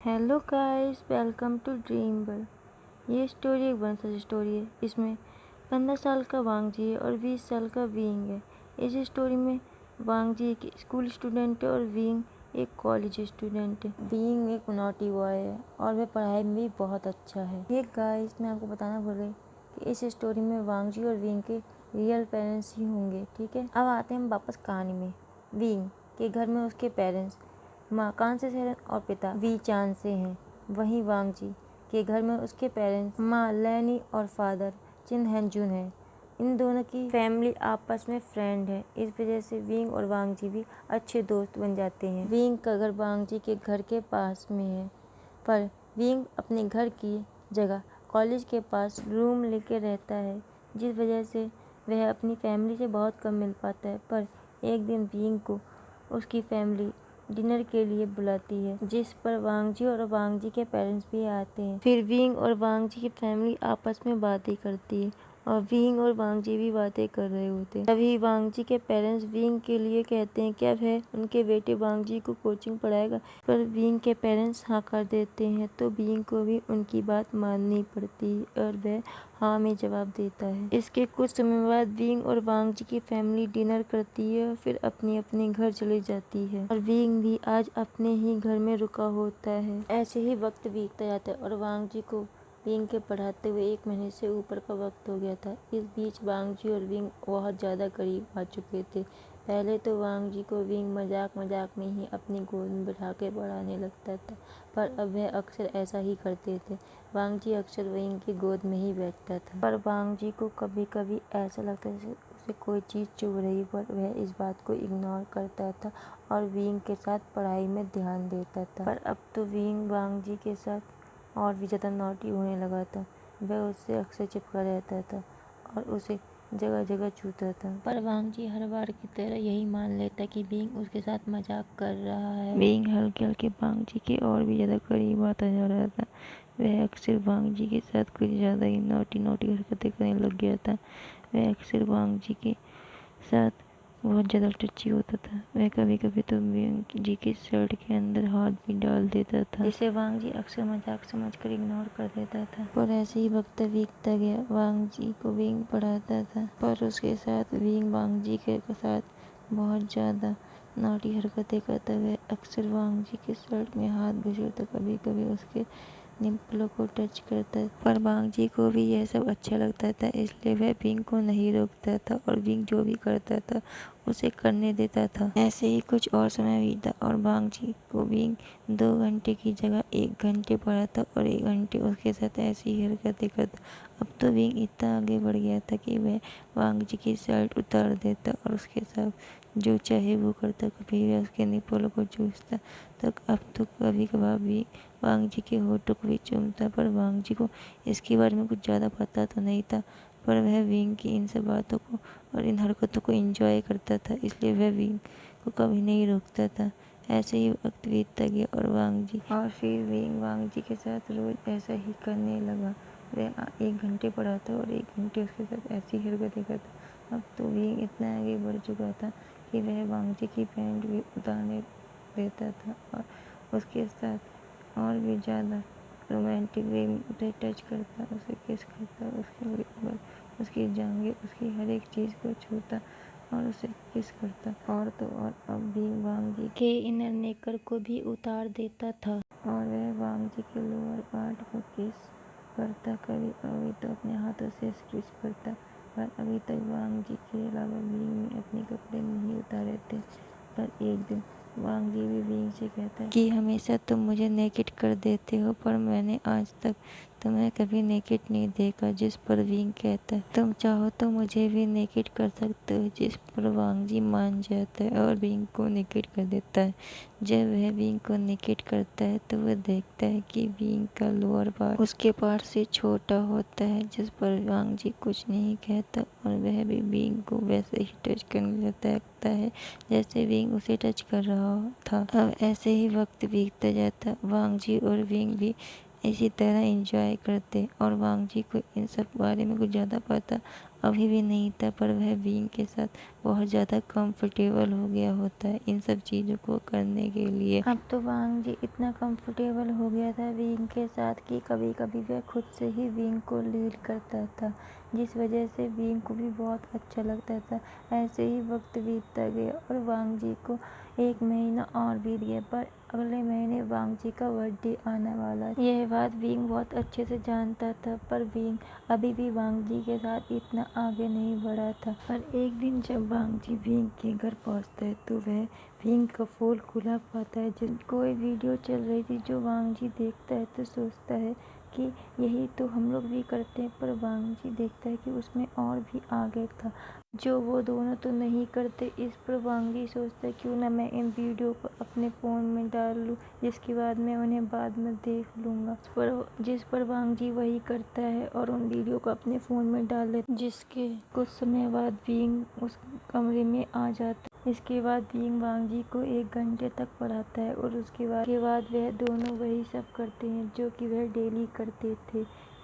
Hello guys, welcome to dream world. ये story एक वंशज स्टोरी है। इसमें 15 साल का वांगजी है और 20 साल का विंग है। इस स्टोरी में वांगजी एक स्कूल स्टूडेंट है और विंग एक कॉलेज स्टूडेंट है। विंग एक नॉटी बॉय है और वह पढ़ाई में भी बहुत अच्छा है। ये गाइस, मैं आपको बताना भूल गई कि इस स्टोरी में वांगजी और विंग के रियल पेरेंट्स ही होंगे। ठीक है, अब आते हैं हम वापस कहानी में। विंग के घर में उसके पेरेंट्स माँ कांसे सेरन और पिता वी चांद से हैं। वहीं वांगजी के घर में उसके पेरेंट्स माँ लैनी और फादर चिन हेंजून हैं। इन दोनों की फैमिली आपस में फ्रेंड है। इस वजह से विंग और वांगजी भी अच्छे दोस्त बन जाते हैं। विंग का घर वांगजी के घर के पास में है, पर विंग अपने घर की जगह कॉलेज के पास रूम लेके रहता है, जिस वजह से वह अपनी फैमिली से बहुत कम मिल पाता है। पर एक दिन विंग को उसकी फैमिली डिनर के लिए बुलाती है, जिस पर वांगजी और वांगजी के पेरेंट्स भी आते हैं। फिर विंग और वांगजी की फैमिली आपस में बातें करती है और विंग और वांगजी भी बातें कर रहे होते हैं। तभी वांगजी के पेरेंट्स विंग के लिए कहते हैं क्या वह उनके बेटे वांगजी को कोचिंग पढ़ाएगा, पर विंग के पेरेंट्स हाँ कर देते हैं। तो विंग को भी उनकी बात माननी पड़ती है और वह हाँ में जवाब देता है। इसके कुछ समय बाद विंग और वांगजी की फैमिली डिनर करती है और फिर अपने अपने घर चली जाती है और विंग भी आज अपने ही घर में रुका होता है। ऐसे ही वक्त बीतता जाता है और वांगजी को विंग के पढ़ाते हुए 1 महीने से ऊपर का वक्त हो गया था। इस बीच वांगजी और विंग बहुत ज़्यादा करीब आ चुके थे। पहले तो वांगजी को विंग मजाक मजाक में ही अपनी गोद में बिठा के पढ़ाने लगता था, पर अब वह अक्सर ऐसा ही करते थे। वांगजी अक्सर विंग की गोद में ही बैठता था, पर वांगजी को कभी कभी ऐसा लगता था जैसे उसे कोई चीज़ चुभ रही, पर वह इस बात को इग्नोर करता था और विंग के साथ पढ़ाई में ध्यान देता था। पर अब तो विंग वांगजी के साथ और भी ज़्यादा नॉटी होने लगा था। वह उससे अक्सर चिपका रहता था और उसे जगह जगह छूता था, पर वांगजी हर बार की तरह यही मान लेता कि विंग उसके साथ मजाक कर रहा है। विंग हल्के हल्के वांगजी के और भी ज़्यादा करीब आता जा रहा था। वह अक्सर वांगजी के साथ कुछ ज़्यादा ही नॉटी नॉटी हरकतें करने लग गया था। वह अक्सर वांगजी के साथ बहुत ज़्यादा टची होता था। वह कभी कभी तो वांगजी के शर्ट के अंदर हाथ भी डाल देता था, जिसे वांगजी अक्सर मजाक समझकर इग्नोर कर देता था। पर ऐसे ही वक्त बीतता गया। वांगजी को विंग पढ़ाता था, पर उसके साथ विंग वांगजी के साथ बहुत ज़्यादा नॉटी हरकतें करता। वह अक्सर वांगजी के शर्ट में हाथ घुसेड़ता, कभी कभी उसके निप्पलों को टच करता, पर वांगजी को भी यह सब अच्छा लगता था, इसलिए वह विंग को नहीं रोकता था और विंग जो भी करता था उसे करने देता था। ऐसे ही कुछ और समय बीता और वांगजी को विंग 2 घंटे की जगह 1 घंटे पढ़ाता और 1 घंटे उसके साथ ऐसी ही हरकतें करता। अब तो विंग इतना आगे बढ़ गया था कि वह वांगजी की शर्ट उतार देता और उसके साथ जो चाहे वो करता। कभी वह उसके निप्पलों को चूसता, तो अब तो कभी कभार भी वांगजी के होठों को भी चूमता। पर वांगजी को इसके बारे में कुछ ज़्यादा पता तो नहीं था, पर वह विंग की इन सब बातों को और इन हरकतों को एंजॉय करता था, इसलिए वह विंग को कभी नहीं रोकता था। ऐसे ही वक्त बीतता गया और फिर विंग वांगजी के साथ रोज ऐसा ही करने लगा। वह 1 घंटे पढ़ाता और 1 घंटे उसके साथ ऐसी हरकतें करता। अब तो विंग इतना आगे बढ़ चुका था कि वह वांगजी की पैंट भी उतारने देता था और उसके साथ और भी ज़्यादा रोमांटिक वे में उसे टच करता, उसे किस करता, उसके ऊपर उसकी जांघें, उसकी हर एक चीज़ को छूता और उसे किस करता। और तो और अब भी वांगजी के इनर नेकर को भी उतार देता था और वह वांगजी के लोअर पार्ट को किस करता। कभी कभी तो अपने हाथों से किस करता, पर अभी तक वांगजी के अलावा विंग ने अपने कपड़े नहीं उतारे थे। पर एक दिन वांगजी भी विंग से कहता है कि हमेशा तुम मुझे नेकेड कर देते हो, पर मैंने आज तक तुम्हें कभी नेकेड नहीं देखा। जिस पर विंग कहता है तुम चाहो तो मुझे भी नेकेड कर सकते हो, जिस पर वांगजी मान जाता है और विंग को नेकेड कर देता है। जब वह विंग को नेकेड करता है तो वह देखता है कि विंग का लोअर पार्ट उसके पार्ट से छोटा होता है, जिस पर वांगजी कुछ नहीं कहता और वह भी विंग को वैसे ही टच करने लगता है जैसे विंग उसे टच कर रहा था। अब ऐसे ही वक्त बीतता जाता। वांगजी और विंग भी इसी तरह एंजॉय करते और वांगजी को इन सब बारे में कुछ ज़्यादा पता अभी भी नहीं था, पर वह विंग के साथ बहुत ज़्यादा कंफर्टेबल हो गया होता है इन सब चीज़ों को करने के लिए। अब तो वांग जी इतना कंफर्टेबल हो गया था विंग के साथ कि कभी कभी वह खुद से ही विंग को लीड करता था, जिस वजह से विंग को भी बहुत अच्छा लगता था। ऐसे ही वक्त बीतता गया और वांग जी को 1 महीना और बीत गया, पर अगले महीने वांग जी का बर्थडे आने वाला। यह बात विंग बहुत अच्छे से जानता था, पर विंग अभी भी वांग जी के साथ इतना आगे नहीं बढ़ा था। पर एक दिन जब वांग जी विंग के घर पहुंचता है तो वह विंग का फोन खुला पाता है, जिस कोई वीडियो चल रही थी, जो वांग जी देखता है तो सोचता है कि यही तो हम लोग भी करते हैं। पर वांग जी देखता है कि उसमें और भी आगे था, जो वो दोनों तो नहीं करते। इस पर वांग जी सोचता है क्यों ना मैं इन वीडियो को अपने फ़ोन में डाल लूँ, जिसके बाद मैं उन्हें बाद में देख लूँगा। जिस पर वांग जी वही करता है और उन वीडियो को अपने फ़ोन में डाल लेता है, जिसके कुछ समय बाद विंग उस कमरे में आ जाता है। इसके बाद विंग वांग जी को 1 घंटे तक पढ़ाता है और उसके बाद वह दोनों वही सब करते हैं जो कि वह डेली करते थे।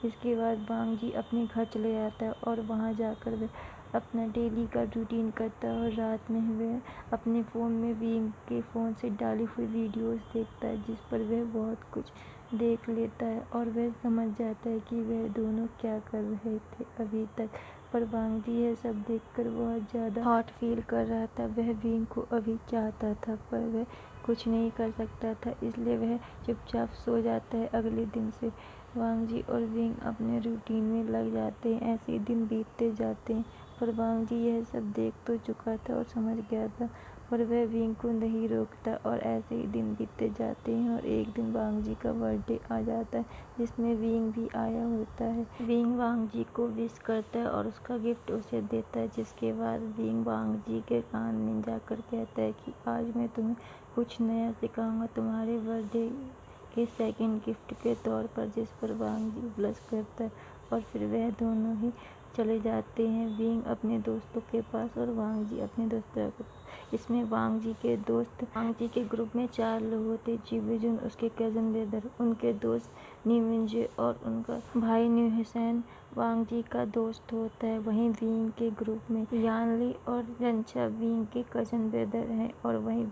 इसके बाद वांग जी अपने घर चले जाता है और वहाँ जाकर वह अपना डेली का रूटीन करता है और रात में वह अपने फ़ोन में विंग के फ़ोन से डाली हुई वीडियोस देखता है, जिस पर वह बहुत कुछ देख लेता है और वह समझ जाता है कि वह दोनों क्या कर रहे थे अभी तक। पर वांग जी यह सब देखकर बहुत ज़्यादा हॉट फील कर रहा था। वह विंग को अभी चाहता था, पर वह कुछ नहीं कर सकता था, इसलिए वह चुपचाप सो जाता है। अगले दिन से वांग जी और विंग अपने रूटीन में लग जाते हैं। ऐसे ही दिन बीतते जाते हैं, पर वांग जी यह सब देख तो चुका था और समझ गया था, पर वह विंग को नहीं रोकता और ऐसे ही दिन बीतते जाते हैं। और एक दिन वांग जी का बर्थडे आ जाता है, जिसमें विंग भी आया होता है। विंग वांग जी को विश करता है और उसका गिफ्ट उसे देता है, जिसके बाद विंग वांग जी के कान में जाकर कहता है कि आज मैं तुम्हें कुछ नया सिखाऊंगा तुम्हारे बर्थडे के सेकंड गिफ्ट के तौर पर, जिस पर वांग जी ब्लश करता है और फिर वह दोनों ही चले जाते हैं, विंग अपने दोस्तों के पास और वांग जी अपने दोस्तों के पास। इसमें वांग जी के ग्रुप में 4 लोग होते हैं। जिबेजुन, उसके कज़न ब्रदर, उनके दोस्त नीमिंजे और उनका भाई न्यूहसेन वांग जी का दोस्त होता है। वहीं विंग के ग्रुप में यानली और रंचा विंग के कज़न ब्रदर हैं और वहीं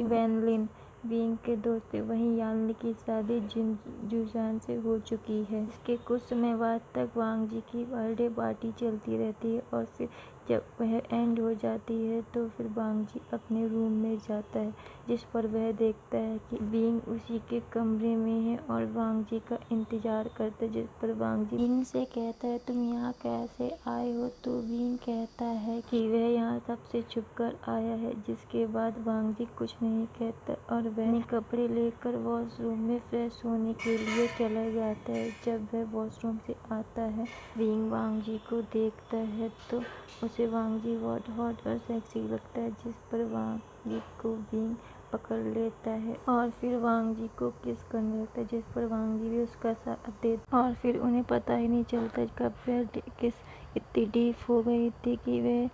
वैनलिन विंग के दोस्त थे। वहीं यानली की शादी जिन जूसान से हो चुकी है। इसके कुछ समय बाद तक वांग जी की बर्थडे पार्टी चलती रहती है और फिर जब वह एंड हो जाती है तो फिर वांग जी अपने रूम में जाता है, जिस पर वह देखता है कि विंग उसी के कमरे में है और वांग जी का इंतजार करता है। जिस पर वांग जी विंग से कहता है तुम यहाँ कैसे आए हो, तो विंग कहता है कि वह यहाँ सबसे छुपकर आया है। जिसके बाद वांग जी कुछ नहीं कहता और वह अपने कपड़े लेकर वॉशरूम में फ्रेश होने के लिए चला जाता है। जब वह वॉशरूम से आता है, विंग वांग जी को देखता है तो उसे वांग जी बहुत हॉट और सेक्सी लगता है, जिस पर वांग जी को विंग पकड़ लेता है और फिर वांग जी को किस करने लगता है, जिस पर वांग जी भी उसका साथ देता और फिर उन्हें पता ही नहीं चलता कब वह किस इतनी डीप हो गई थी कि वह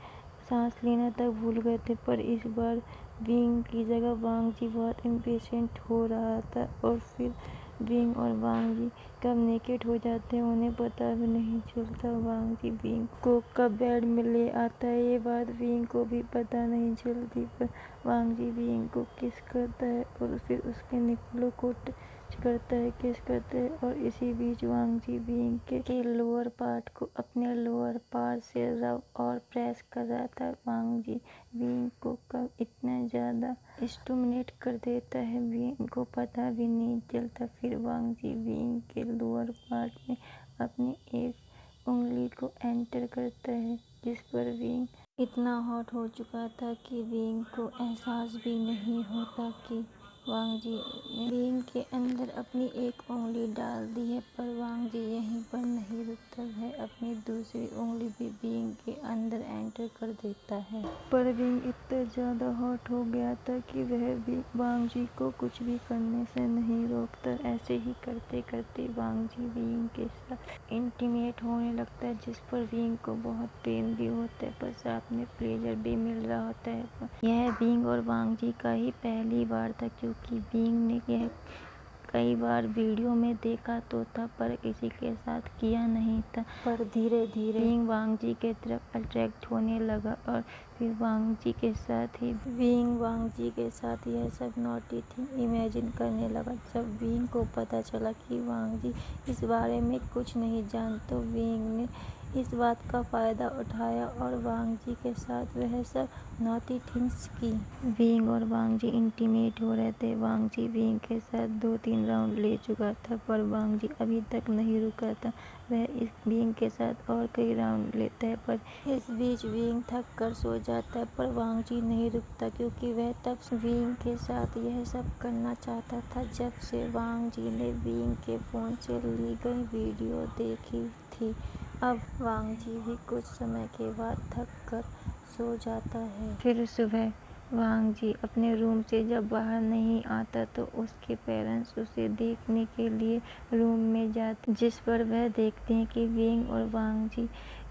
सांस लेना तक भूल गए थे। पर इस बार विंग की जगह वांग जी बहुत इम्पेशेंट हो रहा था और फिर विंग और वांग जी कब नेकेड हो जाते हैं उन्हें पता भी नहीं चलता। वांग जी विंग को कब बेड में ले आता है ये बात विंग को भी पता नहीं चलती, पर वांग जी विंग को किस करता है और फिर उसके निकलों को किस करता है और इसी बीच वांग जी विंग के लोअर पार्ट को अपने लोअर पार्ट से रब और प्रेस कर रहा था। वांग जी विंग को कब इतना ज़्यादा स्टिमुलेट कर देता है विंग को पता भी नहीं चलता। फिर वांग जी विंग के लोअर पार्ट में अपनी एक उंगली को एंटर करता है, जिस पर विंग इतना हॉट हो चुका था कि विंग को एहसास भी नहीं होता कि वांग जी ने विंग के अंदर अपनी एक उंगली डाल दी है। पर वांग जी यहीं पर नहीं रुकता, वह अपनी दूसरी उंगली भी विंग के अंदर एंटर कर देता है। पर विंग इतना ज़्यादा हॉट हो गया था कि वह भी वांग जी को कुछ भी करने से नहीं रोकता। ऐसे ही करते करते वांग जी विंग के साथ इंटीमेट होने लगता है, जिस पर विंग को बहुत पेन भी होता है पर साथ में प्लेजर भी मिल रहा होता है। यह विंग और वांग जी का ही पहली बार था, क्योंकि विंग ने यह कई बार वीडियो में देखा तो था पर किसी के साथ किया नहीं था। पर धीरे धीरे विंग वांग जी के तरफ अट्रैक्ट होने लगा और फिर वांग जी के साथ ही विंग वांग जी के साथ यह सब नॉटी थिंग इमेजिन करने लगा। जब विंग को पता चला कि वांग जी इस बारे में कुछ नहीं जानते तो विंग ने इस बात का फ़ायदा उठाया और वांग जी के साथ वह सब नॉटी थिंग्स की। विंग और वांग जी इंटीमेट हो रहे थे। वांग जी विंग के साथ 2-3 राउंड ले चुका था पर वांग जी अभी तक नहीं रुका था। वह इस विंग के साथ और कई राउंड लेता है पर इस बीच विंग थक कर सो जाता है पर वांग जी नहीं रुकता क्योंकि वह तब विंग के साथ यह सब करना चाहता था जब से वांग जी ने विंग के फ़ोन से ली गई वीडियो देखी थी। अब वांग जी भी कुछ समय के बाद थक कर सो जाता है। फिर सुबह वांग जी अपने रूम से जब बाहर नहीं आता तो उसके पेरेंट्स उसे देखने के लिए रूम में जाते जिस पर वह देखते हैं कि विंग और वांग जी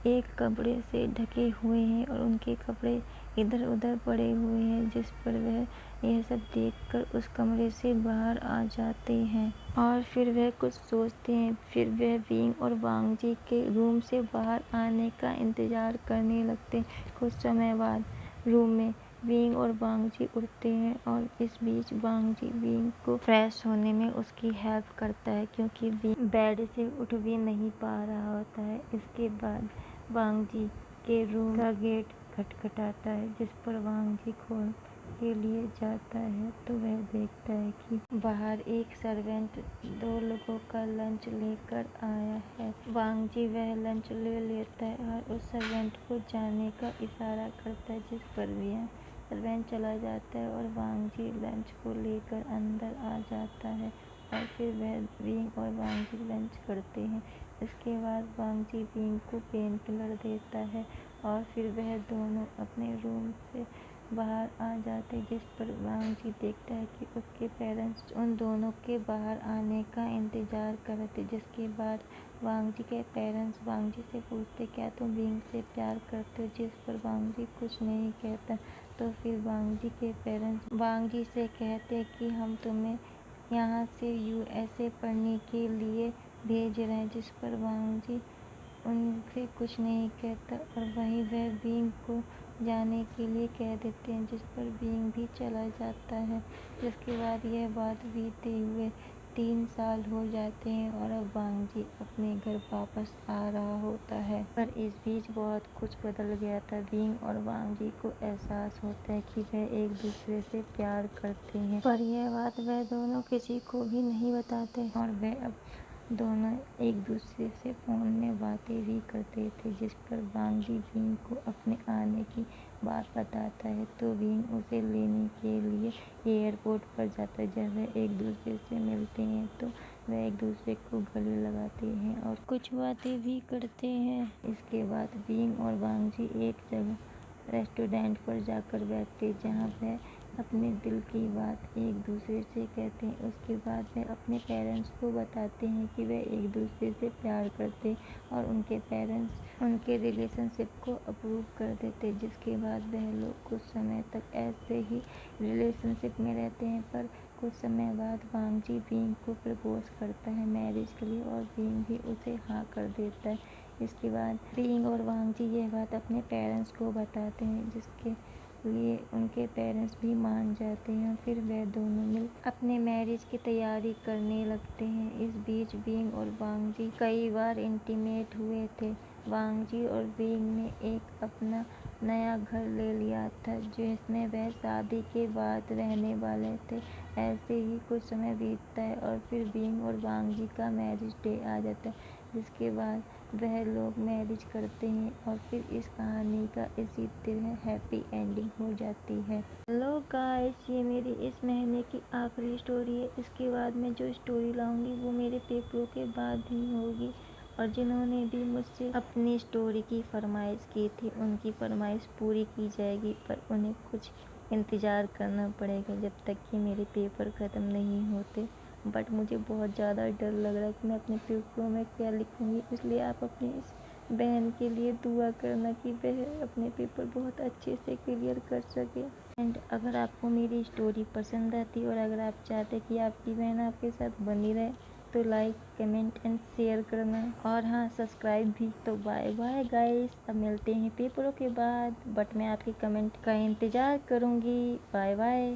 एक कपड़े से ढके हुए हैं और उनके कपड़े इधर उधर पड़े हुए हैं जिस पर वह यह सब देखकर उस कमरे से बाहर आ जाते हैं और फिर वह कुछ सोचते हैं। फिर वह विंग और वांग जी के रूम से बाहर आने का इंतज़ार करने लगते हैं। कुछ समय बाद रूम में विंग और वांग जी उठते हैं और इस बीच वांग जी विंग को फ्रेश होने में उसकी हेल्प करता है क्योंकि विंग बेड से उठ भी नहीं पा रहा होता है। इसके बाद वांग जी के रूम का गेट खटखटाता है जिस पर वांग जी खोल के लिए जाता है तो वह देखता है कि बाहर एक सर्वेंट 2 लोगों का लंच लेकर आया है। वांग जी वह लंच ले लेता है और उस सर्वेंट को जाने का इशारा करता है जिस पर वह सर्वेंट चला जाता है और वांग जी लंच को लेकर अंदर आ जाता है और फिर वह विंग और वांग जी लंच करते हैं। इसके बाद वांग जी विंग को पेन किलर देता है और फिर वह दोनों अपने रूम से बाहर आ जाते जिस पर वांग जी देखता है कि उसके पेरेंट्स उन दोनों के बाहर आने का इंतज़ार कर रहे थे। जिसके बाद वांग जी के पेरेंट्स वांग जी से पूछते क्या तुम विंग से प्यार करते हो जिस पर वांग जी कुछ नहीं कहता। तो फिर वांग जी के पेरेंट्स वांग जी से कहते कि हम तुम्हें यहाँ से USA पढ़ने के लिए भेज रहे हैं जिस पर वांग जी उनसे कुछ नहीं कहता और वहीं वह विंग को जाने के लिए कह देते हैं जिस पर विंग भी चला जाता है। जिसके बाद यह बात बीते हुए 3 साल हो जाते हैं और अब वांग जी अपने घर वापस आ रहा होता है। पर इस बीच बहुत कुछ बदल गया था। विंग और वांग जी को एहसास होता है कि वह एक दूसरे से प्यार करते हैं पर यह बात वह दोनों किसी को भी नहीं बताते और वह अब दोनों एक दूसरे से फ़ोन में बातें भी करते थे जिस पर वांग जी विंग को अपने आने की बात बताता है तो विंग उसे लेने के लिए एयरपोर्ट पर जाता है। जब वह एक दूसरे से मिलते हैं तो वह एक दूसरे को गले लगाते हैं और कुछ बातें भी करते हैं। इसके बाद विंग और वांग जी एक जगह रेस्टोरेंट पर जाकर बैठते जहाँ वह अपने दिल की बात एक दूसरे से कहते हैं। उसके बाद वह अपने पेरेंट्स को बताते हैं कि वह एक दूसरे से प्यार करते और उनके पेरेंट्स उनके रिलेशनशिप को अप्रूव कर देते। जिसके बाद वह लोग कुछ समय तक ऐसे ही रिलेशनशिप में रहते हैं पर कुछ समय बाद वांग जी विंग को प्रपोज करता है मैरिज के लिए और विंग भी उसे हाँ कर देता है। इसके बाद विंग और वांग जी यह बात अपने पेरेंट्स को बताते हैं जिसके लिए उनके पेरेंट्स भी मान जाते हैं। फिर वह दोनों मिल अपने मैरिज की तैयारी करने लगते हैं। इस बीच विंग और वांग जी कई बार इंटीमेट हुए थे। वांग जी और विंग ने एक अपना नया घर ले लिया था जिसमें वह शादी के बाद रहने वाले थे। ऐसे ही कुछ समय बीतता है और फिर विंग और वांग जी का मैरिज डे आ जाता है जिसके बाद वह लोग मैरिज करते हैं और फिर इस कहानी का इसी तरह हैप्पी एंडिंग हो जाती है। हेलो गाइस, ये मेरी इस महीने की आखिरी स्टोरी है। इसके बाद मैं जो स्टोरी लाऊंगी वो मेरे पेपरों के बाद ही होगी और जिन्होंने भी मुझसे अपनी स्टोरी की फरमाइश की थी उनकी फरमाइश पूरी की जाएगी पर उन्हें कुछ इंतज़ार करना पड़ेगा जब तक कि मेरे पेपर ख़त्म नहीं होते। बट मुझे बहुत ज़्यादा डर लग रहा है कि मैं अपने पेपरों में क्या लिखूँगी, इसलिए आप अपनी इस बहन के लिए दुआ करना कि वह अपने पेपर बहुत अच्छे से क्लियर कर सके। एंड अगर आपको मेरी स्टोरी पसंद आती और अगर आप चाहते कि आपकी बहन आपके साथ बनी रहे तो लाइक कमेंट एंड शेयर करना और हाँ सब्सक्राइब भी। तो बाय बाय गाइस, अब मिलते हैं पेपरों के बाद, बट मैं आपके कमेंट का इंतज़ार करूँगी। Bye bye.